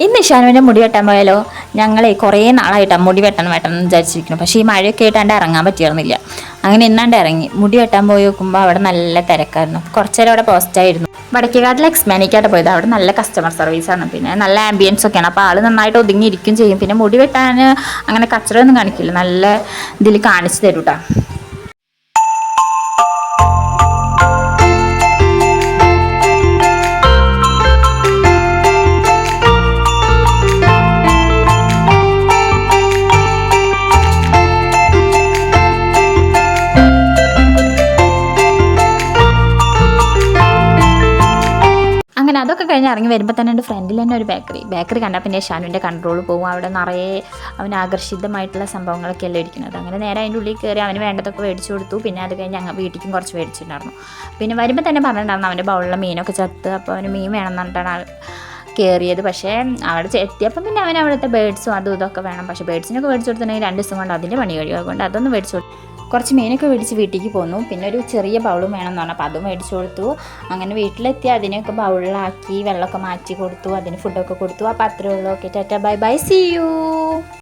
ഇന്ന് ഇഷാനുവിൻ്റെ മുടി വെട്ടാൻ പോയാലോ? ഞങ്ങളെ കുറേ നാളായിട്ടാണ് മുടി വെട്ടണം എന്ന് വിചാരിച്ചിരിക്കുന്നു. പക്ഷേ ഈ മഴയൊക്കെ ആയിട്ടാണ്ട് ഇറങ്ങാൻ പറ്റിയിരുന്നില്ല. അങ്ങനെ ഇന്നാണ്ട് ഇറങ്ങി മുടി വെട്ടാൻ പോയി നോക്കുമ്പോൾ അവിടെ നല്ല തിരക്കായിരുന്നു. കുറച്ച് നേരം അവിടെ പോസ്റ്റായിരുന്നു. വടക്കേക്കാട്ടിൽ എക്സ്മാനിക്കായിട്ട് പോയത്. അവിടെ നല്ല കസ്റ്റമർ സർവീസാണ്, പിന്നെ നല്ല ആംബിയൻസ് ഒക്കെയാണ്. അപ്പോൾ ആൾ നന്നായിട്ട് ഒതുങ്ങിയിരിക്കും ചെയ്യും. പിന്നെ മുടി വെട്ടാൻ അങ്ങനെ കച്ചറയൊന്നും കാണിക്കില്ല, നല്ല ഇതിൽ കാണിച്ചു തരും കേട്ടോ. അങ്ങനെ അതൊക്കെ കഴിഞ്ഞ് ഇറങ്ങി വരുമ്പോൾ തന്നെ എൻ്റെ ഫ്രണ്ടിൽ തന്നെ ഒരു ബേക്കറി കണ്ടാൽ പിന്നെ ഷാനുവിൻ്റെ കൺട്രോൾ പോകും. അവിടെ നിറയെ അവന് ആകർഷിതമായിട്ടുള്ള സംഭവങ്ങളൊക്കെ അല്ലേ ഇരിക്കുന്നത്. അങ്ങനെ നേരെ അതിൻ്റെ ഉള്ളിൽ കയറി അവന് വേണ്ടതൊക്കെ മേടിച്ചു കൊടുത്തു. പിന്നെ അത് കഴിഞ്ഞ് ഞങ്ങൾ വീട്ടിലേക്കും കുറച്ച് മേടിച്ചിട്ടുണ്ടായിരുന്നു. പിന്നെ വരുമ്പോൾ തന്നെ പറഞ്ഞിട്ടുണ്ടായിരുന്നു അവൻ്റെ ബൗളിലെ മീനൊക്കെ ചത്ത്. അപ്പോൾ അവന് മീൻ വേണം എന്ന് പറഞ്ഞിട്ടാണ് കയറിയത്. പക്ഷേ അവിടെ എത്തിയപ്പം പിന്നെ അവൻ അവിടുത്തെ ബേഡ്സും അതും ഇതൊക്കെ വേണം. പക്ഷേ ബേഡ്സിനൊക്കെ മേടിച്ചു കൊടുത്തിട്ടുണ്ടെങ്കിൽ 2 ദിവസം കൊണ്ട് അതിൻ്റെ പണി കഴിയും. അതുകൊണ്ട് അതൊന്നും മേടിച്ചു കൊടുത്തു. കുറച്ച് മീനൊക്കെ മേടിച്ച് വീട്ടിലേക്ക് പോന്നു. പിന്നെ ഒരു ചെറിയ ബൗളും വേണം എന്ന് പറഞ്ഞു. അപ്പോൾ അതും മേടിച്ചു കൊടുത്തു. അങ്ങനെ വീട്ടിലെത്തി അതിനെയൊക്കെ ബൗളിലാക്കി വെള്ളമൊക്കെ മാറ്റി കൊടുത്തു. അതിന് ഫുഡൊക്കെ കൊടുത്തു. അപ്പോൾ അത്രേ ഉള്ളൂ. Okay, tata bye bye, see U.